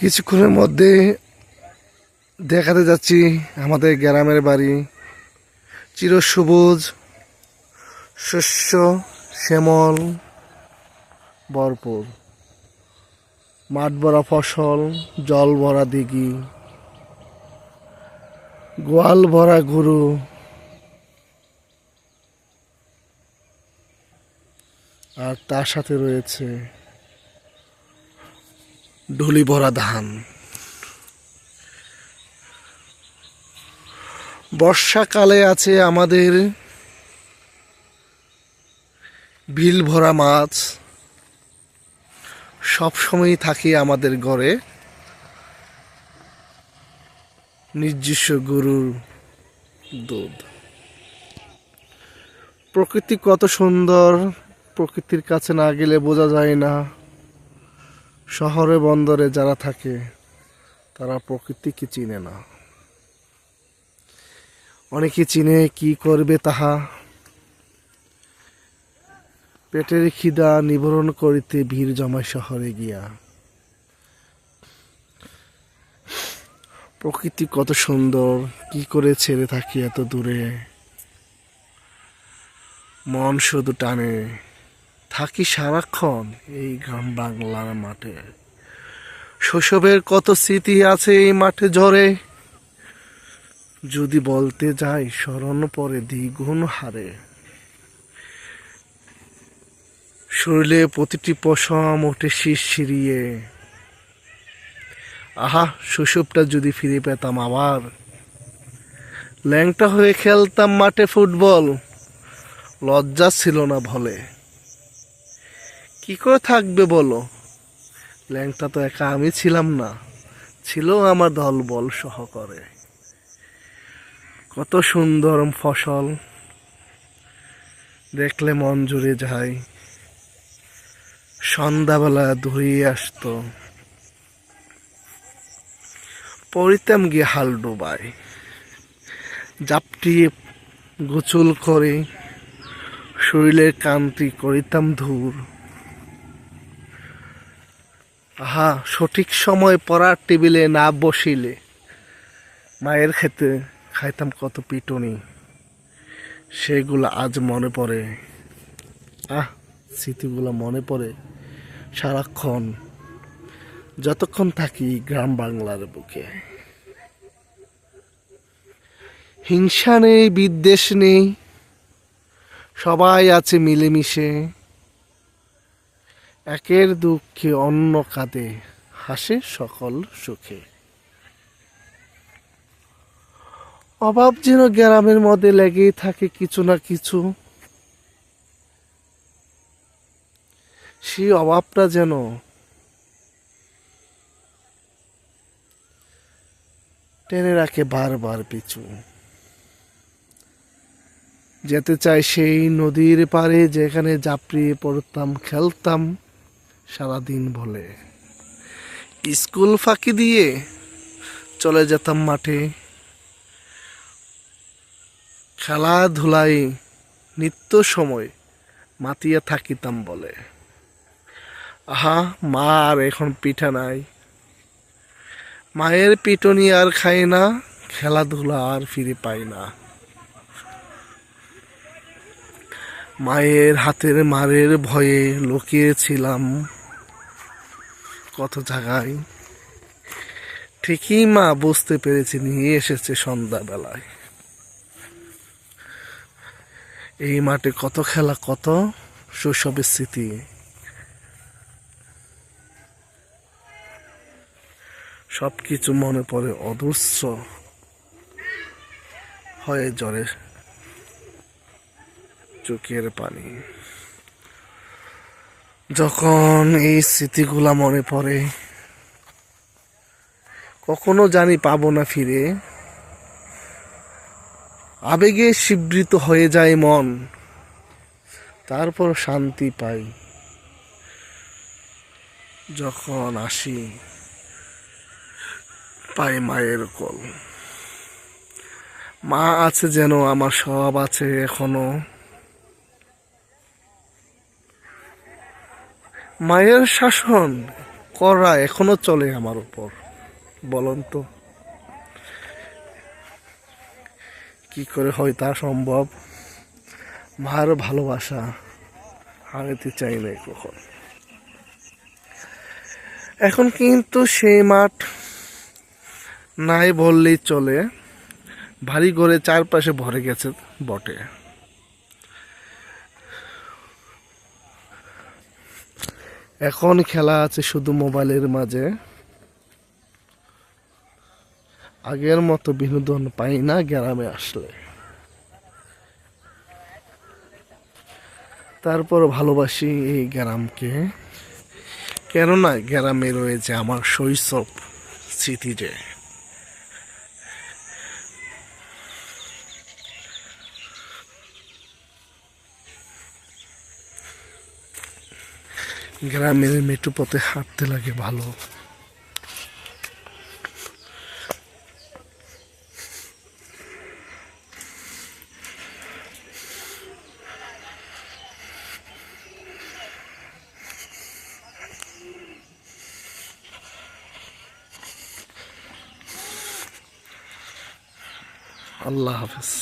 কিছুক্ষণের মধ্যে দেখাতে যাচ্ছি আমাদের গ্রামের বাড়ি। চিরসবুজ শস্য শ্যামল ভরপুর, মাঠ ভরা ফসল, জল ভরা দিঘি, গোয়াল ভরা গরু, আর তার সাথে রয়েছে ঢুলি ভরা ধান। বর্ষাকালে আছে আমাদের বিল ভরা মাছ, সবসময় থাকে আমাদের ঘরে নিজস্ব গরুর দুধ। প্রকৃতি কত সুন্দর, প্রকৃতির কাছে না গেলে বোঝা যায় না। শহরে বন্দরে যারা থাকে তারা প্রকৃতিকে চিনে না। অনেকে চিনে, কি করবে তাহা, পেটের খিদা নিবারণ করিতে ভিড় জমায় শহরে গিয়া। প্রকৃতি কত সুন্দর, কি করে ছেড়ে থাকি এত দূরে। মন শুধু টানে, থাকি সারাক্ষণ এই গ্রাম বাংলার মাঠে। শৈশবের কত স্মৃতি আছে এই মাঠে ঝরে, যদি বলতে যাই স্মরণ পরে দ্বিগুণ হারে। শরীরে প্রতিটি পশম ওঠে শিরশিরিয়ে। আহা, শৈশবটা যদি ফিরে পেতাম আবার। ল্যাংটা হয়ে খেলতাম মাঠে ফুটবল, লজ্জা ছিল না ভলে। কি করে থাকবে বলো, ল্যাংটা তো একা আমি ছিলাম না, ছিল আমার দলবল সহকারে। কত সুন্দর ফসল, দেখলে মন জুড়ে যায়। সন্ধ্যাবেলা ধুয়ে আসতো, পড়িতাম গিয়ে হাল ডোবায়, জাপটিয়ে গোসল করে শরীরের কান্তি করিতাম ধূর। আহা, সঠিক সময় পড়ার টেবিলে না বসিলে মায়ের খেতে খাইতাম কত পিটুনি, সেগুলো আজ মনে পড়ে। স্মৃতিগুলো মনে পড়ে সারাক্ষণ, যতক্ষণ থাকি গ্রাম বাংলার বুকে। হিংসা নেই, বিদ্বেষ নেই, সবাই আছে মিলেমিশে। একের দুঃখে অন্য কাঁদে, হাসে সকল সুখে। অভাব যেন গ্রামের মধ্যে লেগেই থাকে কিছু না কিছু। সেই অভাবটা যেন টেনে রাখে বারবার পিছু। যেতে চাই সেই নদীর পাড়ে, যেখানে ঝাঁপিয়ে পড়তাম, খেলতাম সারাদিন বলে। স্কুল ফাঁকি দিয়ে চলে যেতাম মাঠে, খেলাধুলায় নিত্য সময় মাতিয়া থাকিতাম বলে। আহা, মা আর এখন পিঠা নাই, মায়ের পিটনি আর খাই না, খেলাধুলা আর ফিরে পাই না। মায়ের হাতের মারের ভয়ে লুকিয়েছিলাম কত জায়গায়। ঠিকই মা বুঝতে পেরেছে, নিয়ে এসেছে সন্ধ্যাবেলায়। এই মাঠে কত খেলা, কত শৈশবের স্মৃতি। সবকিছু মনে পড়ে, অদৃশ্য হয়ে ঝরে চোখের পানি। যখন এই স্মৃতিগুলা মনে পড়ে, কখনো জানি পাবো না ফিরে। আবেগে শিবৃত হয়ে যায় মন, তারপর শান্তি পাই যখন আসি পাই মায়ের কোল। মা আছে যেন আমার সব আছে এখনো। মায়ের শাসন করা এখনো চলে আমার উপর। বলুন তো কি করে হয় তা সম্ভব? মার ভালোবাসা হারাতে চাই না কখন। এখন কিন্তু সেই মাঠ নাই বললেই চলে, ভারী করে চারপাশে ভরে গেছে বটে। এখন খেলা আছে শুধু মোবাইলের মাঝে, আগের মতো বিনোদন পাই না গ্রামে আসলে। তারপর ভালোবাসি এই গ্রামকে, কেননা গ্রামে রয়েছে আমার শৈশব স্মৃতিতে। গ্রামের মেঠো পথে হাঁটতে লাগে ভালো। আল্লাহ হাফেজ।